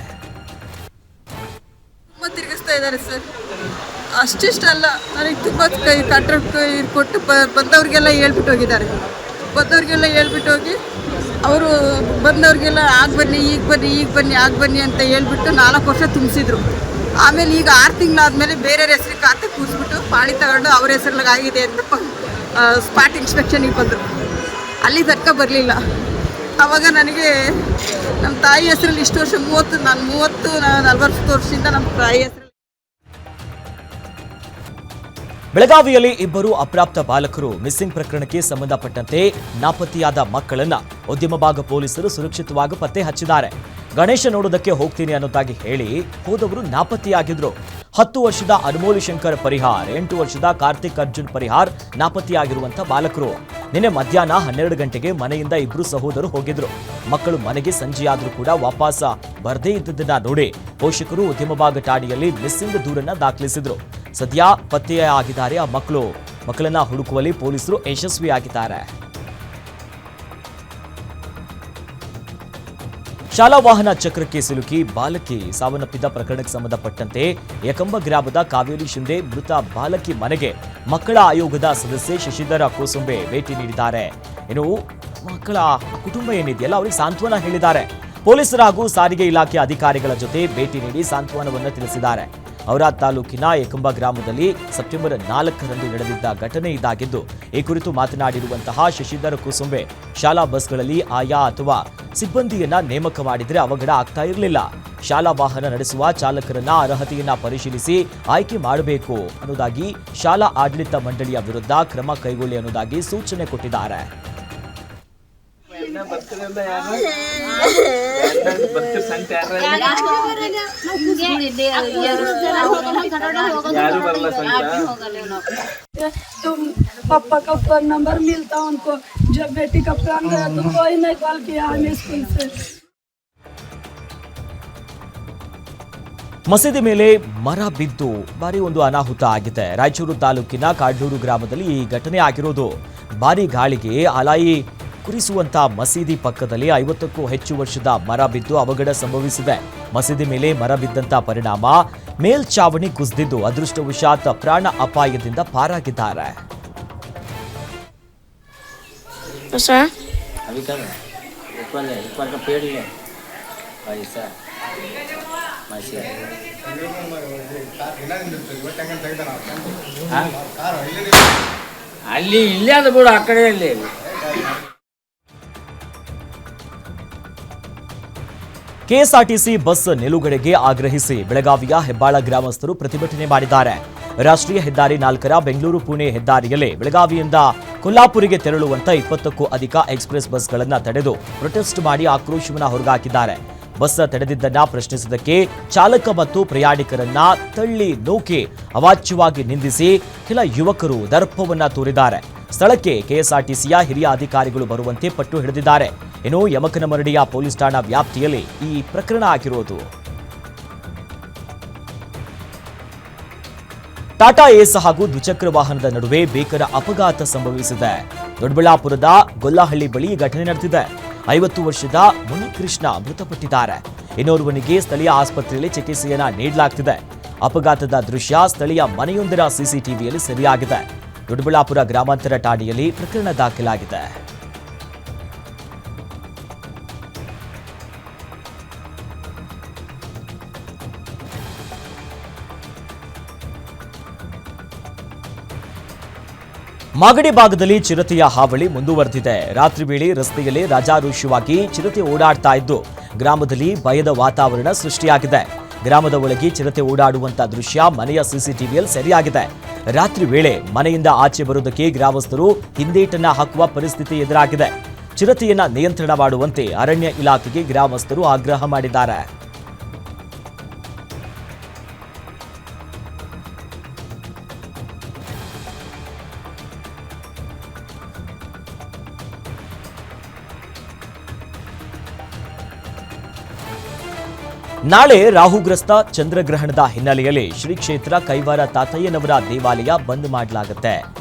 Speaker 6: ತಿರುಗಿಸ್ತಾ ಇದ್ದಾರೆ ಸರ್. ಅಷ್ಟಿಷ್ಟಲ್ಲ, ನನಗೆ ತುಂಬ ಕಾಂಟ್ರಾಕ್ಟ್ ಕೊಟ್ಟು ಬಂದವ್ರಿಗೆಲ್ಲ ಹೇಳ್ಬಿಟ್ಟು ಹೋಗಿದ್ದಾರೆ. ಬಂದವ್ರಿಗೆಲ್ಲ ಹೇಳ್ಬಿಟ್ಟು ಹೋಗಿ ಅವರು ಬಂದವ್ರಿಗೆಲ್ಲ ಆಗ ಬನ್ನಿ ಆಗ ಬನ್ನಿ ಅಂತ ಹೇಳ್ಬಿಟ್ಟು 4 ವರ್ಷ ತುಂಬಿಸಿದ್ರು. ಆಮೇಲೆ ಈಗ 6 ತಿಂಗಳಾದಮೇಲೆ ಬೇರೆ ಹೆಸರಿಗೆ ಖಾತೆ ಕೂರಿಸ್ಬಿಟ್ಟು ಪಾಳಿ ತಗೊಂಡು ಅವ್ರ ಹೆಸರಲ್ಲಿ ಆಗಿದೆ ಅಂತ ಸ್ಪಾಟ್ ಇನ್ಸ್ಪೆಕ್ಷನಿಗೆ ಬಂದರು. ಅಲ್ಲಿ ತನಕ ಬರಲಿಲ್ಲ. ಆವಾಗ ನನಗೆ ನಮ್ಮ ತಾಯಿ ಹೆಸರಲ್ಲಿ ಇಷ್ಟು ವರ್ಷ 40 ವರ್ಷದಿಂದ ನಮ್ಮ ತಾಯಿ ಹೆಸರಲ್ಲಿ.
Speaker 1: ಬೆಳಗಾವಿಯಲ್ಲಿ ಇಬ್ಬರು ಅಪ್ರಾಪ್ತ ಬಾಲಕರು ಮಿಸ್ಸಿಂಗ್ ಪ್ರಕರಣಕ್ಕೆ ಸಂಬಂಧಪಟ್ಟಂತೆ ನಾಪತ್ತೆಯಾದ ಮಕ್ಕಳನ್ನ ಉದ್ಯಮ ಭಾಗ ಪೊಲೀಸರು ಸುರಕ್ಷಿತವಾಗಿ ಪತ್ತೆ ಹಚ್ಚಿದ್ದಾರೆ. ಗಣೇಶ ನೋಡೋದಕ್ಕೆ ಹೋಗ್ತೀನಿ ಅನ್ನೋದಾಗಿ ಹೇಳಿ ಹೋದವರು ನಾಪತ್ತೆಯಾಗಿದ್ರು. 10 ವರ್ಷದ ಅನ್ಮೋಲ್ ಶಂಕರ್ ಪರಿಹಾರ್, 8 ವರ್ಷದ ಕಾರ್ತಿಕ್ ಅರ್ಜುನ್ ಪರಿಹಾರ್ ನಾಪತ್ತೆಯಾಗಿರುವಂತ ಬಾಲಕರು. ನಿನ್ನೆ ಮಧ್ಯಾಹ್ನ 12 ಗಂಟೆಗೆ ಮನೆಯಿಂದ ಇಬ್ರು ಸಹೋದರರು ಹೋಗಿದ್ರು. ಮಕ್ಕಳು ಮನೆಗೆ ಸಂಜೆಯಾದ್ರೂ ಕೂಡ ವಾಪಸ್ ಬರ್ದೇ ಇದ್ದದನ್ನ ನೋಡಿ ಪೋಷಕರು ಉದ್ಯಮ ಭಾಗ ಠಾಣೆಯಲ್ಲಿ ಮಿಸ್ಸಿಂಗ್ ದೂರನ್ನ ದಾಖಲಿಸಿದ್ರು. ಸದ್ಯ ಪತ್ತೆಯಾಗಿದ್ದಾರೆ ಆ ಮಕ್ಕಳನ್ನ ಹುಡುಕುವಲ್ಲಿ ಪೊಲೀಸರು ಯಶಸ್ವಿಯಾಗಿದ್ದಾರೆ. ಶಾಲಾ ವಾಹನ ಚಕ್ರಕ್ಕೆ ಸಿಲುಕಿ ಬಾಲಕಿ ಸಾವನ್ನಪ್ಪಿದ ಪ್ರಕರಣಕ್ಕೆ ಸಂಬಂಧಪಟ್ಟಂತೆ ಯಕಂಬ ಗ್ರಾಮದ ಕಾವೇರಿ ಶಿಂದೆ ಮೃತ ಬಾಲಕಿ ಮನೆಗೆ ಮಕ್ಕಳ ಆಯೋಗದ ಸದಸ್ಯೆ ಶಶಿಧರ ಕೋಸುಂಬೆ ಭೇಟಿ ನೀಡಿದ್ದಾರೆ. ಇನ್ನು ಮಕ್ಕಳ ಕುಟುಂಬ ಏನಿದೆಯಲ್ಲ ಅವರಿಗೆ ಸಾಂತ್ವನ ಹೇಳಿದ್ದಾರೆ. ಪೊಲೀಸರ ಹಾಗೂ ಸಾರಿಗೆ ಇಲಾಖೆ ಅಧಿಕಾರಿಗಳ ಜೊತೆ ಭೇಟಿ ನೀಡಿ ಸಾಂತ್ವನವನ್ನು ತಿಳಿಸಿದ್ದಾರೆ. ಔರಾದ್ ತಾಲೂಕಿನ ಯಕಂಬ ಗ್ರಾಮದಲ್ಲಿ ಸೆಪ್ಟೆಂಬರ್ 4ರಂದು ನಡೆದಿದ್ದ ಘಟನೆ ಇದಾಗಿದ್ದು, ಈ ಕುರಿತು ಮಾತನಾಡಿರುವಂತಹ ಶಶಿಧರ ಕುಸುಂಬೆ, ಶಾಲಾ ಬಸ್ಗಳಲ್ಲಿ ಆಯಾ ಅಥವಾ ಸಿಬ್ಬಂದಿಯನ್ನ ನೇಮಕ ಮಾಡಿದ್ರೆ ಅವಘಡ ಆಗ್ತಾ ಇರಲಿಲ್ಲ. ಶಾಲಾ ವಾಹನ ನಡೆಸುವ ಚಾಲಕರನ್ನ ಅರ್ಹತೆಯನ್ನ ಪರಿಶೀಲಿಸಿ ಆಯ್ಕೆ ಮಾಡಬೇಕು ಅನ್ನೋದಾಗಿ ಶಾಲಾ ಆಡಳಿತ ಮಂಡಳಿಯ ವಿರುದ್ಧ ಕ್ರಮ ಕೈಗೊಳ್ಳಿ ಅನ್ನೋದಾಗಿ ಸೂಚನೆ ಕೊಟ್ಟಿದ್ದಾರೆ.
Speaker 7: तुम पापा का फोन नंबर मिलता उनको, जब बेटी का प्लान गया तो कोई नहीं कॉल किया हमें स्कूल से.
Speaker 1: ಮಸೀದಿ ಮೇಲೆ ಮರ ಬಿದ್ದು ಭಾರಿ ಒಂದು ಅನಾಹುತ ಆಗಿದೆ. ರಾಯಚೂರು ತಾಲೂಕಿನ ಕಾಡ್ಲೂರು ಗ್ರಾಮದಲ್ಲಿ ಈ ಘಟನೆ ಆಗಿರೋದು. ಭಾರಿ ಗಾಳಿಗೆ ಅಲಾಯಿ ಕುರಿಸುವಂತ ಮಸೀದಿ ಪಕ್ಕದಲ್ಲಿ 50ಕ್ಕೂ ಹೆಚ್ಚು ವರ್ಷದ ಮರ ಬಿದ್ದು ಅವಘಡ ಸಂಭವಿಸಿದೆ. ಮಸೀದಿ ಮೇಲೆ ಮರ ಬಿದ್ದಂತ ಪರಿಣಾಮ ಮೇಲ್ಚಾವಣಿ ಕುಸಿದಿದ್ದು ಅದೃಷ್ಟವಶಾತ್ ಪ್ರಾಣ ಅಪಾಯದಿಂದ ಪಾರಾಗಿದ್ದಾರೆ.
Speaker 8: ಅಲ್ಲಿ ಇಲ್ಲೇ ಅದು ಬಿಡು, ಆ ಕಡೆ ಅಲ್ಲಿ.
Speaker 1: ಕೆಎಸ್ಆರ್ಟಿಸಿ ಬಸ್ ನಿಲುಗಡೆಗೆ ಆಗ್ರಹಿಸಿ ಬೆಳಗಾವಿಯ ಹೆಬ್ಬಾಳ ಗ್ರಾಮಸ್ಥರು ಪ್ರತಿಭಟನೆ ಮಾಡಿದ್ದಾರೆ. ರಾಷ್ಟ್ರೀಯ ಹೆದ್ದಾರಿ 4ರ ಬೆಂಗಳೂರು ಪುಣೆ ಹೆದ್ದಾರಿಯಲ್ಲಿ ಬೆಳಗಾವಿಯಿಂದ ಕೊಲ್ಲಾಪುರಿಗೆ ತೆರಳುವಂತ 20ಕ್ಕೂ ಅಧಿಕ ಎಕ್ಸ್ಪ್ರೆಸ್ ಬಸ್ಗಳನ್ನು ತಡೆದು ಪ್ರೊಟೆಸ್ಟ್ ಮಾಡಿ ಆಕ್ರೋಶವನ್ನ ಹೊರಗಾಕಿದ್ದಾರೆ. ಬಸ್ ತಡೆದಿದ್ದನ್ನ ಪ್ರಶ್ನಿಸಿದ್ದಕ್ಕೆ ಚಾಲಕ ಮತ್ತು ಪ್ರಯಾಣಿಕರನ್ನ ತಳ್ಳಿ ನೂಕಿ ಅವಾಚ್ಯವಾಗಿ ನಿಂದಿಸಿ ಕೆಲ ಯುವಕರು ದರ್ಪವನ್ನ ತೋರಿದ್ದಾರೆ. ಸ್ಥಳಕ್ಕೆ ಕೆಎಸ್ಆರ್ಟಿಸಿಯ ಹಿರಿಯ ಅಧಿಕಾರಿಗಳು ಬರುವಂತೆ ಪಟ್ಟು ಹಿಡಿದಿದ್ದಾರೆ. ಇನ್ನು ಯಮಕನಮರಡಿಯ ಪೊಲೀಸ್ ಠಾಣಾ ವ್ಯಾಪ್ತಿಯಲ್ಲಿ ಈ ಪ್ರಕರಣ ಆಗಿರೋದು. ಟಾಟಾ ಏಸ್ ಹಾಗೂ ದ್ವಿಚಕ್ರ ವಾಹನದ ನಡುವೆ ಭೀಕರ ಅಪಘಾತ ಸಂಭವಿಸಿದೆ. ದೊಡ್ಡಬಳ್ಳಾಪುರದ ಗೊಲ್ಲಹಳ್ಳಿ ಬಳಿ ಘಟನೆ ನಡೆದಿದೆ. 50 ವರ್ಷದ ಮುನಿಕೃಷ್ಣ ಮೃತಪಟ್ಟಿದ್ದಾರೆ. ಇನ್ನೋರ್ವನಿಗೆ ಸ್ಥಳೀಯ ಆಸ್ಪತ್ರೆಯಲ್ಲಿ ಚಿಕಿತ್ಸೆಯನ್ನ ನೀಡಲಾಗ್ತಿದೆ. ಅಪಘಾತದ ದೃಶ್ಯ ಸ್ಥಳೀಯ ಮನೆಯೊಂದರ ಸಿಸಿಟಿವಿಯಲ್ಲಿ ಸೆರೆಯಾಗಿದೆ. ದೊಡ್ಡಬಳ್ಳಾಪುರ ಗ್ರಾಮಾಂತರ ಠಾಣೆಯಲ್ಲಿ ಪ್ರಕರಣ ದಾಖಲಾಗಿದೆ. ಮಾಗಡಿ ಭಾಗದಲ್ಲಿ ಚಿರತೆಯ ಹಾವಳಿ ಮುಂದುವರೆದಿದೆ. ರಾತ್ರಿ ವೇಳೆ ರಸ್ತೆಯಲ್ಲಿ ರಾಜಾರೋಷವಾಗಿ ಚಿರತೆ ಓಡಾಡ್ತಾ ಇದ್ದು ಗ್ರಾಮದಲ್ಲಿ ಭಯದ ವಾತಾವರಣ ಸೃಷ್ಟಿಯಾಗಿದೆ. ಗ್ರಾಮದ ಒಳಗೆ ಚಿರತೆ ಓಡಾಡುವಂತ ದೃಶ್ಯ ಮನೆಯ ಸಿಸಿಟಿವಿಯಲ್ಲಿ ಸೆರೆಯಾಗಿದೆ. ರಾತ್ರಿ ವೇಳೆ ಮನೆಯಿಂದ ಆಚೆ ಬರುವುದಕ್ಕೆ ಗ್ರಾಮಸ್ಥರು ಹಿಂದೇಟನ್ನ ಹಾಕುವ ಪರಿಸ್ಥಿತಿ ಎದುರಾಗಿದೆ. ಚಿರತೆಯನ್ನ ನಿಯಂತ್ರಣ ಮಾಡುವಂತೆ ಅರಣ್ಯ ಇಲಾಖೆಗೆ ಗ್ರಾಮಸ್ಥರು ಆಗ್ರಹ ಮಾಡಿದ್ದಾರೆ. ನಾಳೆ ರಾಹುಗ್ರಸ್ತ ಚಂದ್ರಗ್ರಹಣದ ಹಿನ್ನೆಲೆಯಲ್ಲಿ ಶ್ರೀ ಕ್ಷೇತ್ರ ಕೈವಾರ ತಾತಯ್ಯನವರ ದೇವಾಲಯ ಬಂದ್ ಮಾಡಲಾಗುತ್ತೆ.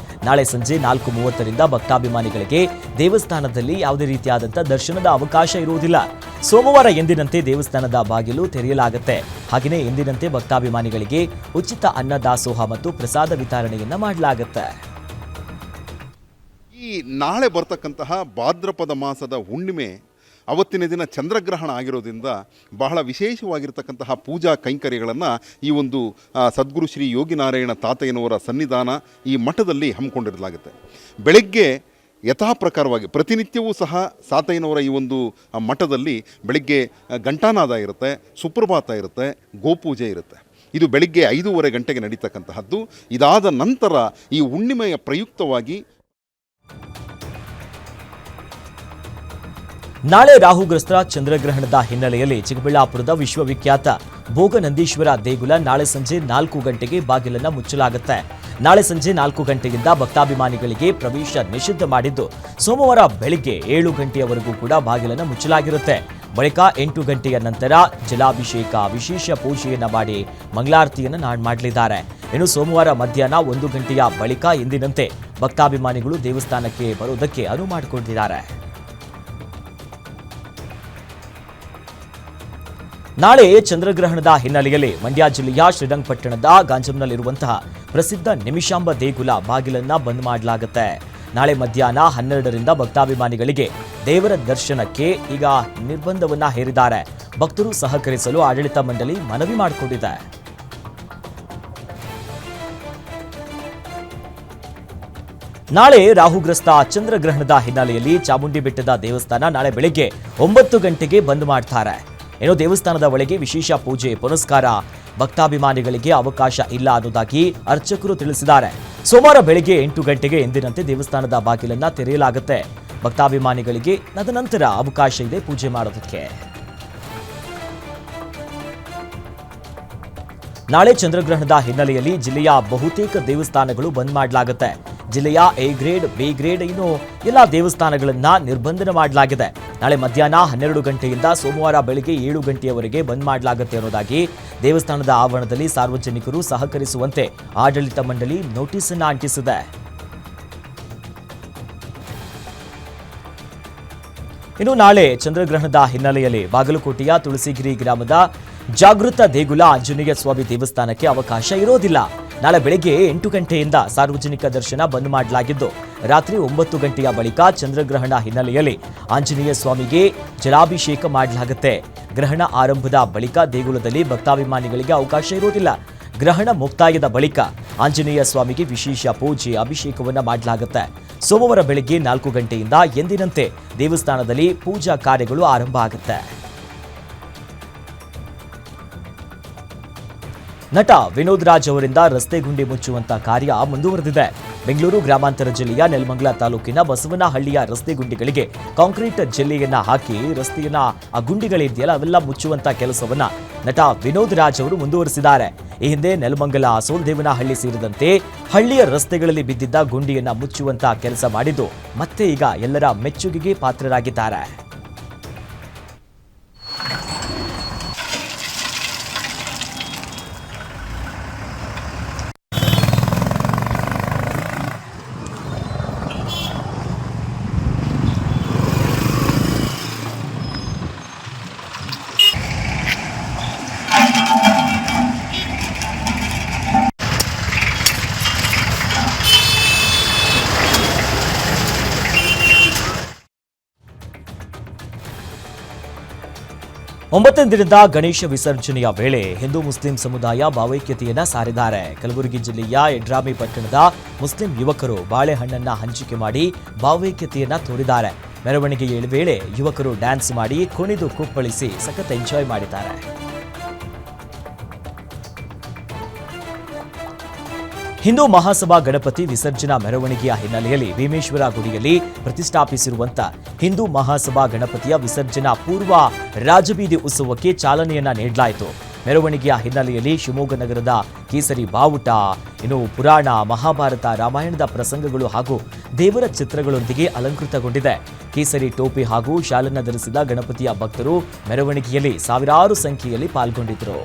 Speaker 1: ನಾಳೆ ಸಂಜೆ 4:30ರಿಂದ ಭಕ್ತಾಭಿಮಾನಿಗಳಿಗೆ ದೇವಸ್ಥಾನದಲ್ಲಿ ಯಾವುದೇ ರೀತಿಯಾದಂಥ ದರ್ಶನದ ಅವಕಾಶ ಇರುವುದಿಲ್ಲ. ಸೋಮವಾರ ಎಂದಿನಂತೆ ದೇವಸ್ಥಾನದ ಬಾಗಿಲು ತೆರೆಯಲಾಗುತ್ತೆ. ಹಾಗೆಯೇ ಎಂದಿನಂತೆ ಭಕ್ತಾಭಿಮಾನಿಗಳಿಗೆ ಉಚಿತ ಅನ್ನದಾಸೋಹ ಮತ್ತು ಪ್ರಸಾದ ವಿತರಣೆಯನ್ನ ಮಾಡಲಾಗುತ್ತೆ.
Speaker 9: ಈ ನಾಳೆ ಬರ್ತಕ್ಕಂತಹ ಭಾದ್ರಪದ ಮಾಸದ ಹುಣ್ಣಿಮೆ ಅವತ್ತಿನ ದಿನ ಚಂದ್ರಗ್ರಹಣ ಆಗಿರೋದ್ರಿಂದ ಬಹಳ ವಿಶೇಷವಾಗಿರ್ತಕ್ಕಂತಹ ಪೂಜಾ ಕೈಂಕರ್ಯಗಳನ್ನು ಈ ಒಂದು ಸದ್ಗುರು ಶ್ರೀ ಯೋಗಿನಾರಾಯಣ ತಾತಯ್ಯನವರ ಸನ್ನಿಧಾನ ಈ ಮಠದಲ್ಲಿ ಹಮ್ಮಿಕೊಂಡಿರಲಾಗುತ್ತೆ. ಬೆಳಗ್ಗೆ ಯಥಾ ಪ್ರಕಾರವಾಗಿ ಪ್ರತಿನಿತ್ಯವೂ ಸಹ ಸಾತಯ್ಯನವರ ಈ ಒಂದು ಮಠದಲ್ಲಿ ಬೆಳಿಗ್ಗೆ ಘಂಟಾನಾದ ಇರುತ್ತೆ, ಸುಪ್ರಭಾತ ಇರುತ್ತೆ, ಗೋಪೂಜೆ ಇರುತ್ತೆ. ಇದು ಬೆಳಿಗ್ಗೆ 5:30 ಗಂಟೆಗೆ ನಡೀತಕ್ಕಂತಹದ್ದು. ಇದಾದ ನಂತರ ಈ ಹುಣ್ಣಿಮೆಯ ಪ್ರಯುಕ್ತವಾಗಿ
Speaker 1: ನಾಳೆ ರಾಹುಗ್ರಸ್ತ ಚಂದ್ರಗ್ರಹಣದ ಹಿನ್ನೆಲೆಯಲ್ಲಿ ಚಿಕ್ಕಬಳ್ಳಾಪುರದ ವಿಶ್ವವಿಖ್ಯಾತ ಭೋಗನಂದೀಶ್ವರ ದೇಗುಲ ನಾಳೆ ಸಂಜೆ 4 ಗಂಟೆಗೆ ಬಾಗಿಲನ್ನು ಮುಚ್ಚಲಾಗುತ್ತೆ. ನಾಳೆ ಸಂಜೆ 4 ಗಂಟೆಯಿಂದ ಭಕ್ತಾಭಿಮಾನಿಗಳಿಗೆ ಪ್ರವೇಶ ನಿಷಿದ್ಧ ಮಾಡಿದ್ದು, ಸೋಮವಾರ ಬೆಳಿಗ್ಗೆ 7 ಗಂಟೆಯವರೆಗೂ ಕೂಡ ಬಾಗಿಲನ್ನು ಮುಚ್ಚಲಾಗಿರುತ್ತೆ. ಬಳಿಕ 8 ಗಂಟೆಯ ನಂತರ ಜಲಾಭಿಷೇಕ, ವಿಶೇಷ ಪೂಜೆಯನ್ನ ಮಾಡಿ ಮಂಗಳಾರತಿಯನ್ನು ಮಾಡಲಿದ್ದಾರೆ. ಇನ್ನು ಸೋಮವಾರ ಮಧ್ಯಾಹ್ನ 1 ಗಂಟೆಯ ಬಳಿಕ ಎಂದಿನಂತೆ ಭಕ್ತಾಭಿಮಾನಿಗಳು ದೇವಸ್ಥಾನಕ್ಕೆ ಬರುವುದಕ್ಕೆ ಅನುವು ಮಾಡಿಕೊಂಡಿದ್ದಾರೆ. ನಾಳೆ ಚಂದ್ರಗ್ರಹಣದ ಹಿನ್ನೆಲೆಯಲ್ಲಿ ಮಂಡ್ಯ ಜಿಲ್ಲೆಯ ಶ್ರೀರಂಗಪಟ್ಟಣದ ಗಾಂಜಂನಲ್ಲಿರುವಂತಹ ಪ್ರಸಿದ್ಧ ನಿಮಿಷಾಂಬ ದೇಗುಲ ಬಾಗಿಲನ್ನ ಬಂದ್ ಮಾಡಲಾಗುತ್ತೆ. ನಾಳೆ ಮಧ್ಯಾಹ್ನ 12ರಿಂದ ಭಕ್ತಾಭಿಮಾನಿಗಳಿಗೆ ದೇವರ ದರ್ಶನಕ್ಕೆ ಈಗ ನಿರ್ಬಂಧವನ್ನ ಹೇರಿದ್ದಾರೆ. ಭಕ್ತರು ಸಹಕರಿಸಲು ಆಡಳಿತ ಮಂಡಳಿ ಮನವಿ ಮಾಡಿಕೊಂಡಿದೆ. ನಾಳೆ ರಾಹುಗ್ರಸ್ತ ಚಂದ್ರಗ್ರಹಣದ ಹಿನ್ನೆಲೆಯಲ್ಲಿ ಚಾಮುಂಡಿ ಬೆಟ್ಟದ ದೇವಸ್ಥಾನ ನಾಳೆ ಬೆಳಗ್ಗೆ 9 ಗಂಟೆಗೆ ಬಂದ್ ಮಾಡ್ತಾರೆ. ಇನ್ನು ದೇವಸ್ಥಾನದ ಒಳಗೆ ವಿಶೇಷ ಪೂಜೆ ಪುನಸ್ಕಾರ ಭಕ್ತಾಭಿಮಾನಿಗಳಿಗೆ ಅವಕಾಶ ಇಲ್ಲ ಅನ್ನೋದಾಗಿ ಅರ್ಚಕರು ತಿಳಿಸಿದ್ದಾರೆ. ಸೋಮವಾರ ಬೆಳಗ್ಗೆ 8 ಗಂಟೆಗೆ ಎಂದಿನಂತೆ ದೇವಸ್ಥಾನದ ಬಾಗಿಲನ್ನ ತೆರೆಯಲಾಗುತ್ತೆ. ಭಕ್ತಾಭಿಮಾನಿಗಳಿಗೆ ತದನಂತರ ಅವಕಾಶ ಇದೆ ಪೂಜೆ ಮಾಡೋದಕ್ಕೆ. ನಾಳೆ ಚಂದ್ರಗ್ರಹಣದ ಹಿನ್ನೆಲೆಯಲ್ಲಿ ಜಿಲ್ಲೆಯ ಬಹುತೇಕ ದೇವಸ್ಥಾನಗಳು ಬಂದ್ ಮಾಡಲಾಗುತ್ತೆ. ಜಿಲ್ಲೆಯ ಎ ಗ್ರೇಡ್, ಬಿ ಗ್ರೇಡ್ ಇನ್ನು ಎಲ್ಲ ದೇವಸ್ಥಾನಗಳನ್ನ ನಿರ್ಬಂಧನ ಮಾಡಲಾಗಿದೆ. ನಾಳೆ ಮಧ್ಯಾಹ್ನ 12 ಗಂಟೆಯಿಂದ ಸೋಮವಾರ ಬೆಳಗ್ಗೆ 7 ಗಂಟೆಯವರೆಗೆ ಬಂದ್ ಮಾಡಲಾಗುತ್ತೆ ಅನ್ನೋದಾಗಿ ದೇವಸ್ಥಾನದ ಆವರಣದಲ್ಲಿ ಸಾರ್ವಜನಿಕರು ಸಹಕರಿಸುವಂತೆ ಆಡಳಿತ ಮಂಡಳಿ ನೋಟಿಸ್ ಅನ್ನು ಅಂಟಿಸಿದೆ. ಇನ್ನು ನಾಳೆ ಚಂದ್ರಗ್ರಹಣದ ಹಿನ್ನೆಲೆಯಲ್ಲಿ ಬಾಗಲಕೋಟೆಯ ತುಳಸಿಗಿರಿ ಗ್ರಾಮದ ಜಾಗೃತ ದೇಗುಲ ಆಂಜನೇಯ ಸ್ವಾಮಿ ದೇವಸ್ಥಾನಕ್ಕೆ ಅವಕಾಶ ಇರೋದಿಲ್ಲ. ನಾಳೆ ಬೆಳಗ್ಗೆ 8 ಗಂಟೆಯಿಂದ ಸಾರ್ವಜನಿಕ ದರ್ಶನ ಬಂದ್ ಮಾಡಲಾಗಿದ್ದು, ರಾತ್ರಿ 9 ಗಂಟೆಯ ಬಳಿಕ ಚಂದ್ರಗ್ರಹಣ ಹಿನ್ನೆಲೆಯಲ್ಲಿ ಆಂಜನೇಯ ಸ್ವಾಮಿಗೆ ಜಲಾಭಿಷೇಕ ಮಾಡಲಾಗುತ್ತೆ. ಗ್ರಹಣ ಆರಂಭದ ಬಳಿಕ ದೇಗುಲದಲ್ಲಿ ಭಕ್ತಾಭಿಮಾನಿಗಳಿಗೆ ಅವಕಾಶ ಇರೋದಿಲ್ಲ. ಗ್ರಹಣ ಮುಕ್ತಾಯದ ಬಳಿಕ ಆಂಜನೇಯ ಸ್ವಾಮಿಗೆ ವಿಶೇಷ ಪೂಜೆ, ಅಭಿಷೇಕವನ್ನ ಮಾಡಲಾಗುತ್ತೆ. ಸೋಮವಾರ ಬೆಳಗ್ಗೆ 4 ಗಂಟೆಯಿಂದ ಎಂದಿನಂತೆ ದೇವಸ್ಥಾನದಲ್ಲಿ ಪೂಜಾ ಕಾರ್ಯಗಳು ಆರಂಭ ಆಗುತ್ತೆ. ನಟ ವಿನೋದ್ ರಾಜ್ ಅವರಿಂದ ರಸ್ತೆ ಗುಂಡಿ ಮುಚ್ಚುವಂತ ಕಾರ್ಯ ಮುಂದುವರೆದಿದೆ. ಬೆಂಗಳೂರು ಗ್ರಾಮಾಂತರ ಜಿಲ್ಲೆಯ ನೆಲಮಂಗಲ ತಾಲೂಕಿನ ಬಸವನಹಳ್ಳಿಯ ರಸ್ತೆ ಗುಂಡಿಗಳಿಗೆ ಕಾಂಕ್ರೀಟ್ ಜೆಲ್ಲಿಯನ್ನ ಹಾಕಿ ರಸ್ತೆಯನ್ನ ಆ ಗುಂಡಿಗಳಿದೆಯಲ್ಲ ಅವೆಲ್ಲ ಮುಚ್ಚುವಂತ ಕೆಲಸವನ್ನ ನಟ ವಿನೋದ್ ರಾಜ್ ಅವರು ಮುಂದುವರೆಸಿದ್ದಾರೆ. ಈ ಹಿಂದೆ ನೆಲಮಂಗಲ, ಸೋಲ್ದೇವನಹಳ್ಳಿ ಸೇರಿದಂತೆ ಹಳ್ಳಿಯ ರಸ್ತೆಗಳಲ್ಲಿ ಬಿದ್ದಿದ್ದ ಗುಂಡಿಯನ್ನ ಮುಚ್ಚುವಂತ ಕೆಲಸ ಮಾಡಿದ್ದು ಮತ್ತೆ ಈಗ ಎಲ್ಲರ ಮೆಚ್ಚುಗೆಗೆ ಪಾತ್ರರಾಗಿದ್ದಾರೆ. ಒಂಬತ್ತನೇ ದಿನದ ಗಣೇಶ ವಿಸರ್ಜನೆಯ ವೇಳೆ ಹಿಂದೂ ಮುಸ್ಲಿಂ ಸಮುದಾಯ ಭಾವೈಕ್ಯತೆಯನ್ನ ಸಾರಿದ್ದಾರೆ. ಕಲಬುರಗಿ ಜಿಲ್ಲೆಯ ಯಡ್ರಾಮಿ ಪಟ್ಟಣದ ಮುಸ್ಲಿಂ ಯುವಕರು ಬಾಳೆಹಣ್ಣನ್ನ ಹಂಚಿಕೆ ಮಾಡಿ ಭಾವೈಕ್ಯತೆಯನ್ನ ತೋರಿದ್ದಾರೆ. ಮೆರವಣಿಗೆಯ ವೇಳೆ ಯುವಕರು ಡ್ಯಾನ್ಸ್ ಮಾಡಿ ಕುಣಿದು ಕುಪ್ಪಳಿಸಿ ಸಖತ್ ಎಂಜಾಯ್ ಮಾಡಿದ್ದಾರೆ. ಹಿಂದೂ ಮಹಾಸಭಾ ಗಣಪತಿ ವಿಸರ್ಜನಾ ಮೆರವಣಿಗೆಯ ಹಿನ್ನೆಲೆಯಲ್ಲಿ ಭೀಮೇಶ್ವರ ಗುಡಿಯಲ್ಲಿ ಪ್ರತಿಷ್ಠಾಪಿಸಿರುವಂತ ಹಿಂದೂ ಮಹಾಸಭಾ ಗಣಪತಿಯ ವಿಸರ್ಜನಾ ಪೂರ್ವ ರಾಜಬೀದಿ ಉತ್ಸವಕ್ಕೆ ಚಾಲನೆಯನ್ನ ನೀಡಲಾಯಿತು. ಮೆರವಣಿಗೆಯ ಹಿನ್ನೆಲೆಯಲ್ಲಿ ಶಿವಮೊಗ್ಗ ನಗರದ ಕೇಸರಿ ಬಾವುಟ, ಇನ್ನು ಪುರಾಣ, ಮಹಾಭಾರತ, ರಾಮಾಯಣದ ಪ್ರಸಂಗಗಳು ಹಾಗೂ ದೇವರ ಚಿತ್ರಗಳೊಂದಿಗೆ ಅಲಂಕೃತಗೊಂಡಿದೆ. ಕೇಸರಿ ಟೋಪಿ ಹಾಗೂ ಶಾಲನ್ನ ಧರಿಸಿದ ಗಣಪತಿಯ ಭಕ್ತರು ಮೆರವಣಿಗೆಯಲ್ಲಿ ಸಾವಿರಾರು ಸಂಖ್ಯೆಯಲ್ಲಿ ಪಾಲ್ಗೊಂಡಿದ್ದರು.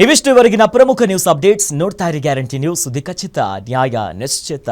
Speaker 1: ಇವಿಷ್ಟು ಇವರೆಗಿನ ಪ್ರಮುಖ ನ್ಯೂಸ್ ಅಪ್ಡೇಟ್ಸ್. ನೋಡ್ತಾ ಇರಿ ಗ್ಯಾರಂಟಿ ನ್ಯೂಸ್, ಸುದ್ದಿ ಖಚಿತ, ನ್ಯಾಯ ನಿಶ್ಚಿತ.